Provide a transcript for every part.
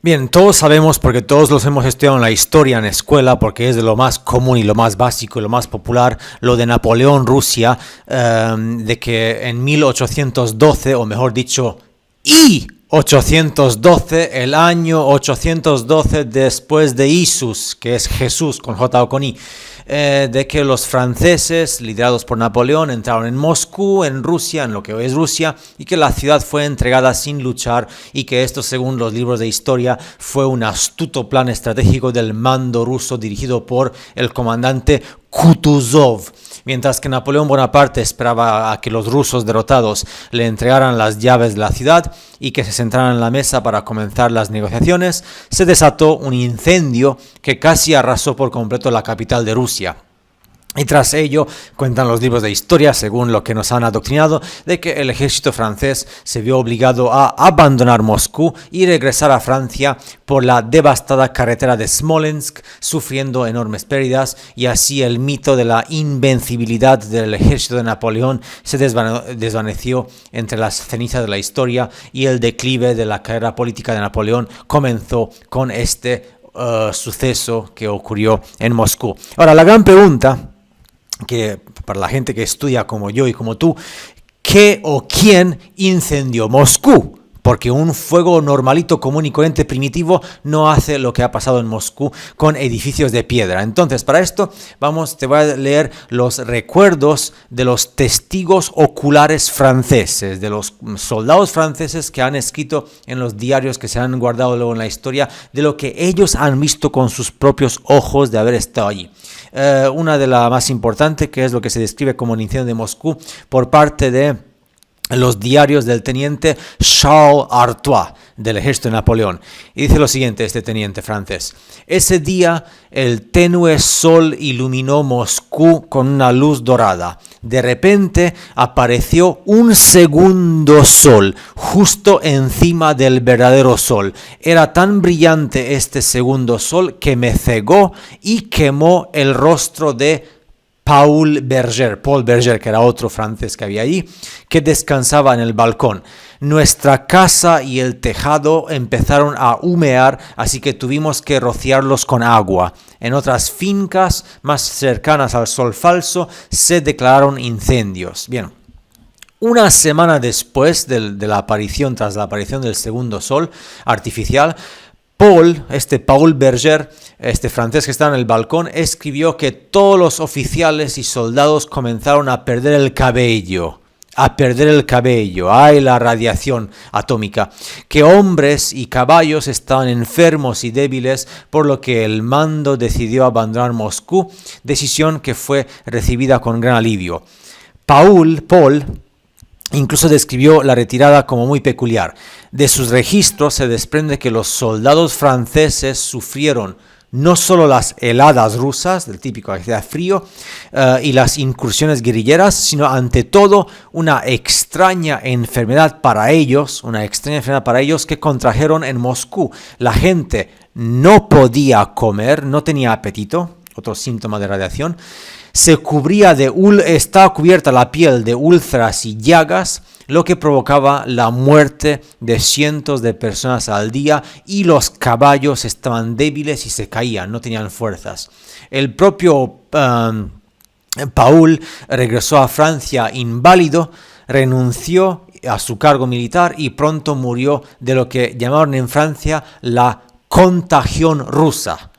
Bien, todos sabemos, porque todos los hemos estudiado en la historia, en escuela, porque es de lo más común y lo más básico y lo más popular, lo de Napoleón, Rusia, de que en 1812, o mejor dicho, 812, el año 812 después de Isus, que es Jesús con J o con I, de que los franceses, liderados por Napoleón, entraron en Moscú, en Rusia, en lo que hoy es Rusia, y que la ciudad fue entregada sin luchar, y que esto, según los libros de historia, fue un astuto plan estratégico del mando ruso dirigido por el comandante Kutuzov. Mientras que Napoleón Bonaparte esperaba a que los rusos derrotados le entregaran las llaves de la ciudad y que se sentaran en la mesa para comenzar las negociaciones, se desató un incendio que casi arrasó por completo la capital de Rusia. Y tras ello, cuentan los libros de historia, según lo que nos han adoctrinado, de que el ejército francés se vio obligado a abandonar Moscú y regresar a Francia por la devastada carretera de Smolensk, sufriendo enormes pérdidas, y así el mito de la invencibilidad del ejército de Napoleón se desvaneció entre las cenizas de la historia, y el declive de la carrera política de Napoleón comenzó con este suceso que ocurrió en Moscú. Ahora, la gran pregunta, que para la gente que estudia como yo y como tú, ¿qué o quién incendió Moscú? Porque un fuego normalito, común y corriente, primitivo, no hace lo que ha pasado en Moscú con edificios de piedra. Entonces, para esto, te voy a leer los recuerdos de los testigos oculares franceses, de los soldados franceses que han escrito en los diarios que se han guardado luego en la historia, de lo que ellos han visto con sus propios ojos de haber estado allí. Una de las más importantes, que es lo que se describe como el incendio de Moscú por parte de los diarios del teniente Charles Artois del ejército de Napoleón. Y dice lo siguiente este teniente francés: ese día el tenue sol iluminó Moscú con una luz dorada. De repente apareció un segundo sol justo encima del verdadero sol. Era tan brillante este segundo sol que me cegó y quemó el rostro de Paul Berger, que era otro francés que había allí, que descansaba en el balcón. Nuestra casa y el tejado empezaron a humear, así que tuvimos que rociarlos con agua. En otras fincas más cercanas al sol falso se declararon incendios. Bien. Una semana después tras la aparición del segundo sol artificial, Paul Berger, este francés que está en el balcón, escribió que todos los oficiales y soldados comenzaron a perder el cabello. ¡Ay, la radiación atómica! Que hombres y caballos estaban enfermos y débiles, por lo que el mando decidió abandonar Moscú, decisión que fue recibida con gran alivio. Paul incluso describió la retirada como muy peculiar. De sus registros se desprende que los soldados franceses sufrieron no solo las heladas rusas, del típico que hacía frío, y las incursiones guerrilleras, sino ante todo una extraña enfermedad para ellos que contrajeron en Moscú. La gente no podía comer, no tenía apetito, otro síntoma de radiación. Estaba cubierta la piel de úlceras y llagas, lo que provocaba la muerte de cientos de personas al día, y los caballos estaban débiles y se caían, no tenían fuerzas. El propio Paul regresó a Francia inválido, renunció a su cargo militar y pronto murió de lo que llamaron en Francia la contagión rusa.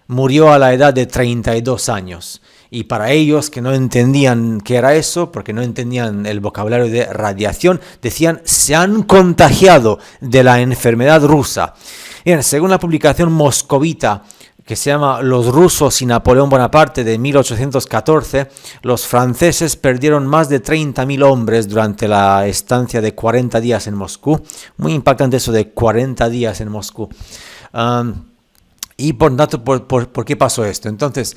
Murió a la edad de 32 años. Y para ellos que no entendían qué era eso, porque no entendían el vocabulario de radiación, decían: se han contagiado de la enfermedad rusa. Bien, según la publicación moscovita que se llama Los rusos y Napoleón Bonaparte de 1814, los franceses perdieron más de 30.000 hombres durante la estancia de 40 días en Moscú. Muy impactante eso de 40 días en Moscú. Y por tanto, ¿por qué pasó esto? Entonces,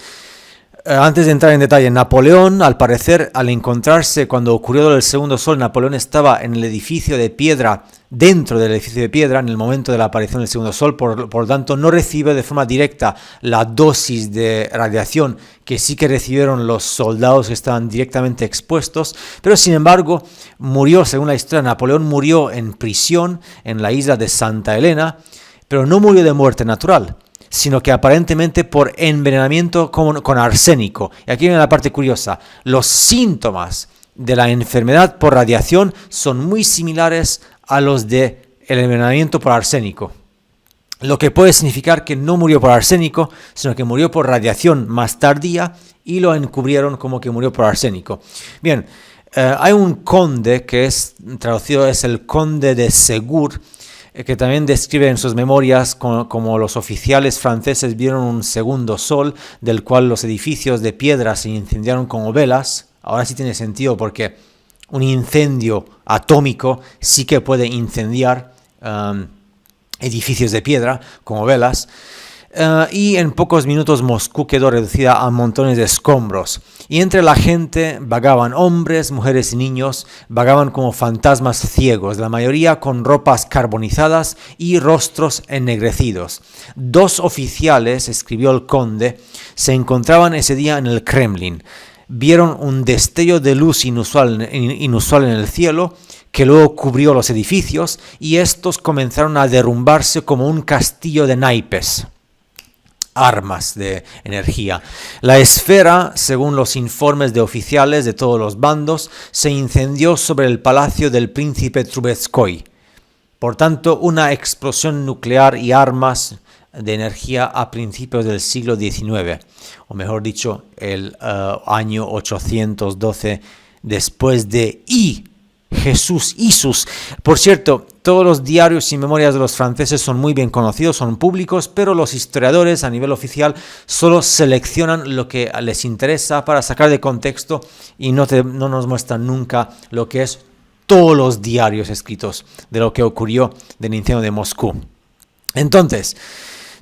antes de entrar en detalle, Napoleón, al parecer, al encontrarse cuando ocurrió el segundo sol, Napoleón estaba en el edificio de piedra, dentro del edificio de piedra, en el momento de la aparición del segundo sol, por lo tanto no recibe de forma directa la dosis de radiación que sí que recibieron los soldados que estaban directamente expuestos, pero sin embargo murió, según la historia, Napoleón murió en prisión en la isla de Santa Elena. pero no murió de muerte natural, sino que aparentemente por envenenamiento con arsénico. Y aquí viene la parte curiosa. Los síntomas de la enfermedad por radiación son muy similares a los del envenenamiento por arsénico. Lo que puede significar que no murió por arsénico, sino que murió por radiación más tardía y lo encubrieron como que murió por arsénico. Bien, hay un conde que es traducido es el conde de Segur, que también describe en sus memorias como los oficiales franceses vieron un segundo sol, del cual los edificios de piedra se incendiaron como velas. Ahora sí tiene sentido porque un incendio atómico sí que puede incendiar edificios de piedra como velas. Y en pocos minutos Moscú quedó reducida a montones de escombros. Y entre la gente vagaban hombres, mujeres y niños, vagaban como fantasmas ciegos, la mayoría con ropas carbonizadas y rostros ennegrecidos. 2 oficiales, escribió el conde, se encontraban ese día en el Kremlin. Vieron un destello de luz inusual en el cielo, que luego cubrió los edificios, y estos comenzaron a derrumbarse como un castillo de naipes. Armas de energía. La esfera, según los informes de oficiales de todos los bandos, se incendió sobre el palacio del príncipe Trubetskoy. Por tanto, una explosión nuclear y armas de energía a principios del siglo XIX, o mejor dicho, el año 812 después de Jesús Isus. Por cierto, todos los diarios y memorias de los franceses son muy bien conocidos, son públicos, pero los historiadores a nivel oficial solo seleccionan lo que les interesa para sacar de contexto y no nos muestran nunca lo que es todos los diarios escritos de lo que ocurrió del incendio de Moscú. Entonces,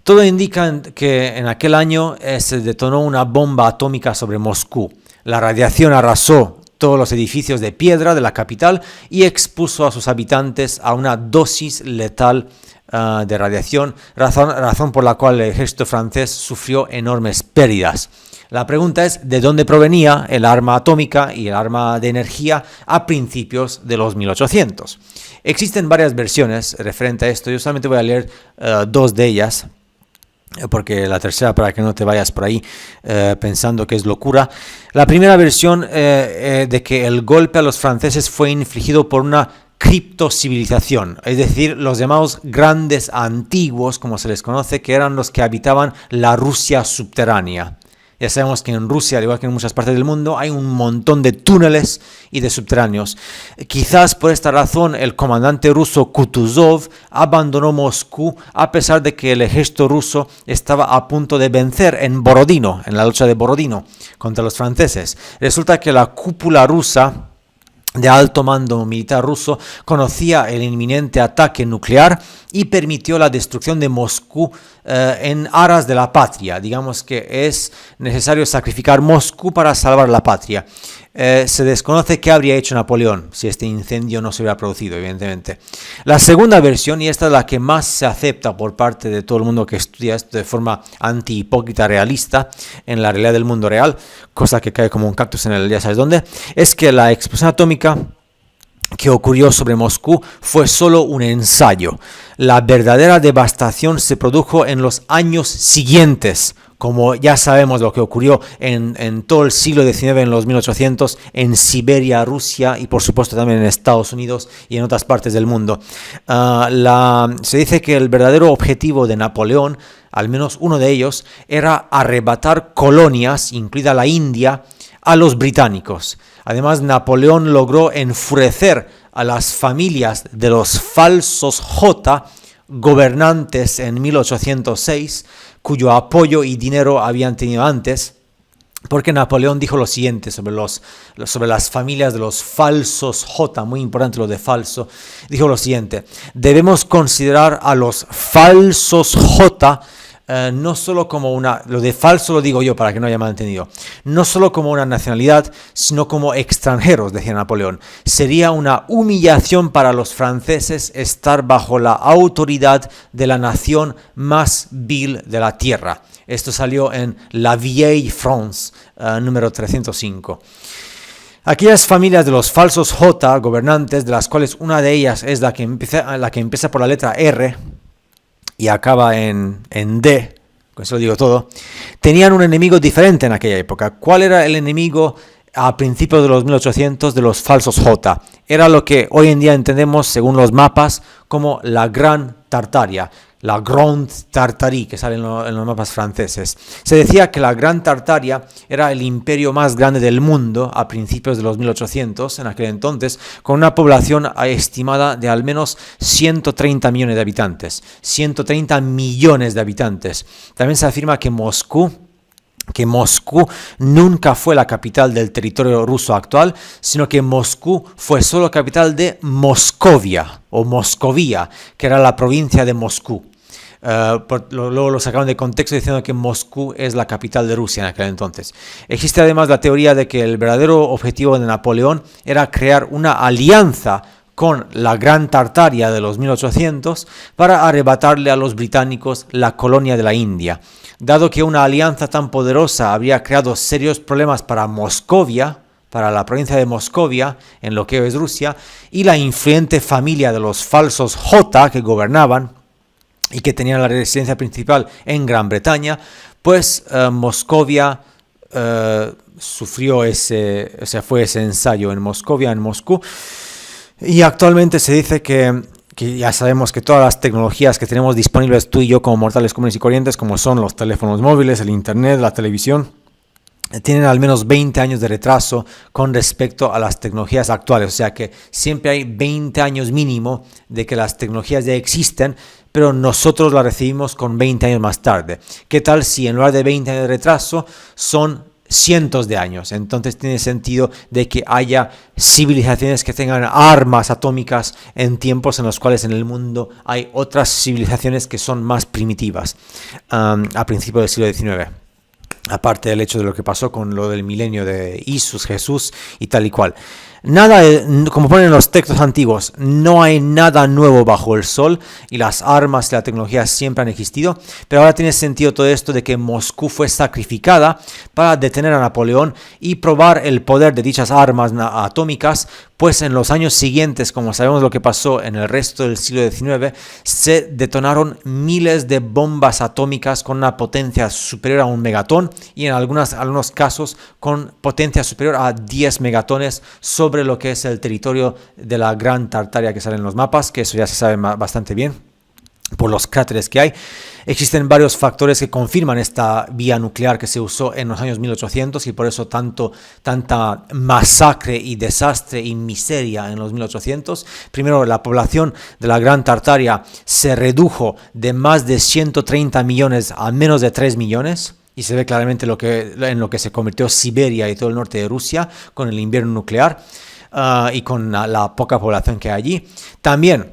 todo indica que en aquel año se detonó una bomba atómica sobre Moscú. La radiación arrasó todos los edificios de piedra de la capital y expuso a sus habitantes a una dosis letal de radiación, razón por la cual el ejército francés sufrió enormes pérdidas. La pregunta es, ¿de dónde provenía el arma atómica y el arma de energía a principios de los 1800? Existen varias versiones referente a esto, yo solamente voy a leer 2 de ellas, porque la tercera, para que no te vayas por ahí pensando que es locura. La primera versión de que el golpe a los franceses fue infligido por una criptocivilización, es decir, los llamados grandes antiguos, como se les conoce, que eran los que habitaban la Rusia subterránea. Ya sabemos que en Rusia, al igual que en muchas partes del mundo, hay un montón de túneles y de subterráneos. Quizás por esta razón el comandante ruso Kutuzov abandonó Moscú a pesar de que el ejército ruso estaba a punto de vencer en Borodino, en la lucha de Borodino contra los franceses. Resulta que la cúpula rusa de alto mando militar ruso conocía el inminente ataque nuclear y permitió la destrucción de Moscú en aras de la patria. Digamos que es necesario sacrificar Moscú para salvar la patria. Se desconoce qué habría hecho Napoleón si este incendio no se hubiera producido, evidentemente. La segunda versión, y esta es la que más se acepta por parte de todo el mundo que estudia esto de forma anti-hipócrita realista en la realidad del mundo real, cosa que cae como un cactus en el ya sabes dónde, es que la explosión atómica que ocurrió sobre Moscú fue solo un ensayo. La verdadera devastación se produjo en los años siguientes, como ya sabemos lo que ocurrió en todo el siglo XIX, en los 1800, en Siberia, Rusia y por supuesto también en Estados Unidos y en otras partes del mundo. Se dice que el verdadero objetivo de Napoleón, al menos uno de ellos, era arrebatar colonias, incluida la India, a los británicos. Además, Napoleón logró enfurecer a las familias de los falsos J, gobernantes en 1806, cuyo apoyo y dinero habían tenido antes, porque Napoleón dijo lo siguiente sobre las familias de los falsos J, muy importante lo de falso, dijo lo siguiente: debemos considerar a los falsos J no solo como lo de falso lo digo yo para que no haya malentendido, no solo como una nacionalidad, sino como extranjeros, decía Napoleón. Sería una humillación para los franceses estar bajo la autoridad de la nación más vil de la tierra. Esto salió en La Vieille France, número 305. Aquellas familias de los falsos J, gobernantes, de las cuales una de ellas es la que empieza por la letra R, y acaba en D, con eso lo digo todo, tenían un enemigo diferente en aquella época. ¿Cuál era el enemigo a principios de los 1800 de los falsos J? Era lo que hoy en día entendemos, según los mapas, como la Gran Tartaria, la Grande Tartarie, que sale en los mapas franceses. Se decía que la Gran Tartaria era el imperio más grande del mundo a principios de los 1800, en aquel entonces, con una población estimada de al menos 130 millones de habitantes. 130 millones de habitantes. También se afirma que Moscú nunca fue la capital del territorio ruso actual, sino que Moscú fue solo capital de Moscovia, o Moscovía, que era la provincia de Moscú. Luego lo sacaron de contexto diciendo que Moscú es la capital de Rusia en aquel entonces. Existe además la teoría de que el verdadero objetivo de Napoleón era crear una alianza con la Gran Tartaria de los 1800 para arrebatarle a los británicos la colonia de la India. Dado que una alianza tan poderosa habría creado serios problemas para Moscovia, para la provincia de Moscovia, en lo que hoy es Rusia, y la influyente familia de los falsos J que gobernaban y que tenían la residencia principal en Gran Bretaña, pues Moscovia sufrió fue ese ensayo en Moscovia, en Moscú, y actualmente se dice que ya sabemos que todas las tecnologías que tenemos disponibles tú y yo como mortales comunes y corrientes, como son los teléfonos móviles, el internet, la televisión, tienen al menos 20 años de retraso con respecto a las tecnologías actuales. O sea que siempre hay 20 años mínimo de que las tecnologías ya existen, pero nosotros las recibimos con 20 años más tarde. ¿Qué tal si en lugar de 20 años de retraso son cientos de años? Entonces tiene sentido de que haya civilizaciones que tengan armas atómicas en tiempos en los cuales en el mundo hay otras civilizaciones que son más primitivas a principios del siglo XIX. Aparte del hecho de lo que pasó con lo del milenio de Jesús y tal y cual. Nada, como ponen los textos antiguos, no hay nada nuevo bajo el sol y las armas y la tecnología siempre han existido, pero ahora tiene sentido todo esto de que Moscú fue sacrificada para detener a Napoleón y probar el poder de dichas armas atómicas, pues en los años siguientes, como sabemos lo que pasó en el resto del siglo XIX, se detonaron miles de bombas atómicas con una potencia superior a un megatón y en algunos casos con potencia superior a 10 megatones sobre lo que es el territorio de la Gran Tartaria que sale en los mapas, que eso ya se sabe bastante bien por los cráteres que hay. Existen varios factores que confirman esta vía nuclear que se usó en los años 1800 y por eso tanta masacre y desastre y miseria en los 1800. Primero, la población de la Gran Tartaria se redujo de más de 130 millones a menos de 3 millones. Y se ve claramente en lo que se convirtió Siberia y todo el norte de Rusia con el invierno nuclear y con la poca población que hay allí. También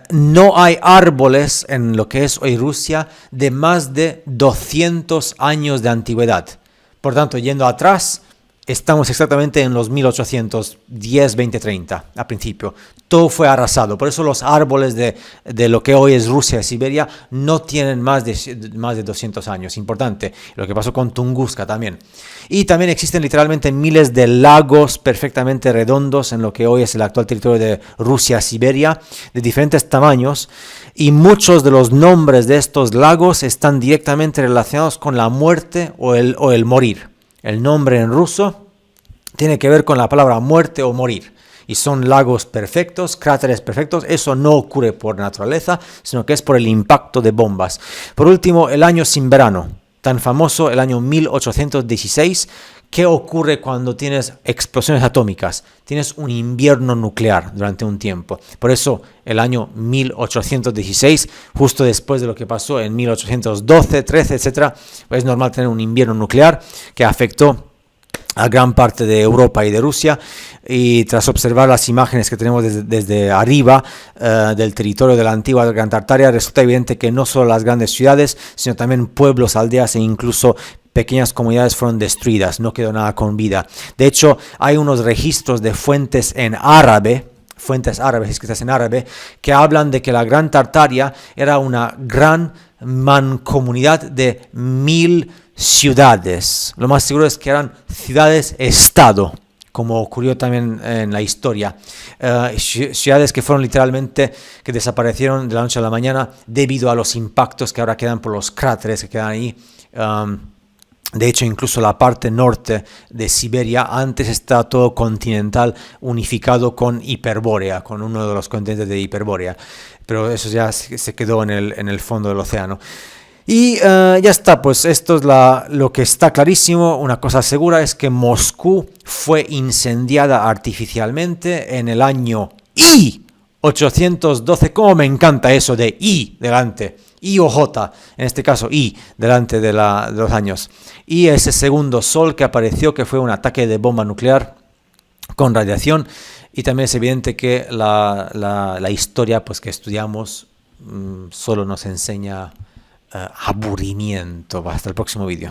no hay árboles en lo que es hoy Rusia de más de 200 años de antigüedad. Por tanto, yendo atrás, estamos exactamente en los 1810, 20, 30, a principio. Todo fue arrasado. Por eso los árboles de lo que hoy es Rusia y Siberia no tienen más de 200 años. Importante. Lo que pasó con Tunguska también. Y también existen literalmente miles de lagos perfectamente redondos en lo que hoy es el actual territorio de Rusia, Siberia, de diferentes tamaños. Y muchos de los nombres de estos lagos están directamente relacionados con la muerte o el morir. El nombre en ruso tiene que ver con la palabra muerte o morir. Y son lagos perfectos, cráteres perfectos. Eso no ocurre por naturaleza, sino que es por el impacto de bombas. Por último, el año sin verano, tan famoso, el año 1816. ¿Qué ocurre cuando tienes explosiones atómicas? Tienes un invierno nuclear durante un tiempo. Por eso el año 1816, justo después de lo que pasó en 1812, 13, etc., es normal tener un invierno nuclear que afectó a gran parte de Europa y de Rusia. Y tras observar las imágenes que tenemos desde arriba del territorio de la antigua Gran Tartaria, resulta evidente que no solo las grandes ciudades, sino también pueblos, aldeas e incluso pequeñas comunidades fueron destruidas, no quedó nada con vida. De hecho, hay unos registros de fuentes en árabe, fuentes árabes escritas en árabe, que hablan de que la Gran Tartaria era una gran mancomunidad de 1000 ciudades. Lo más seguro es que eran ciudades-estado, como ocurrió también en la historia. Ciudades que fueron literalmente, que desaparecieron de la noche a la mañana debido a los impactos que ahora quedan por los cráteres que quedan ahí. De hecho, incluso la parte norte de Siberia antes estaba todo continental unificado con Hiperbórea, con uno de los continentes de Hiperbórea. Pero eso ya se quedó en el fondo del océano. Y ya está, pues esto es lo que está clarísimo. Una cosa segura es que Moscú fue incendiada artificialmente en el año I-812. Como me encanta eso de I delante. I o J, en este caso I, delante de los años. Y ese segundo sol que apareció, que fue un ataque de bomba nuclear con radiación. Y también es evidente que la historia pues, que estudiamos solo nos enseña aburrimiento. Hasta el próximo vídeo.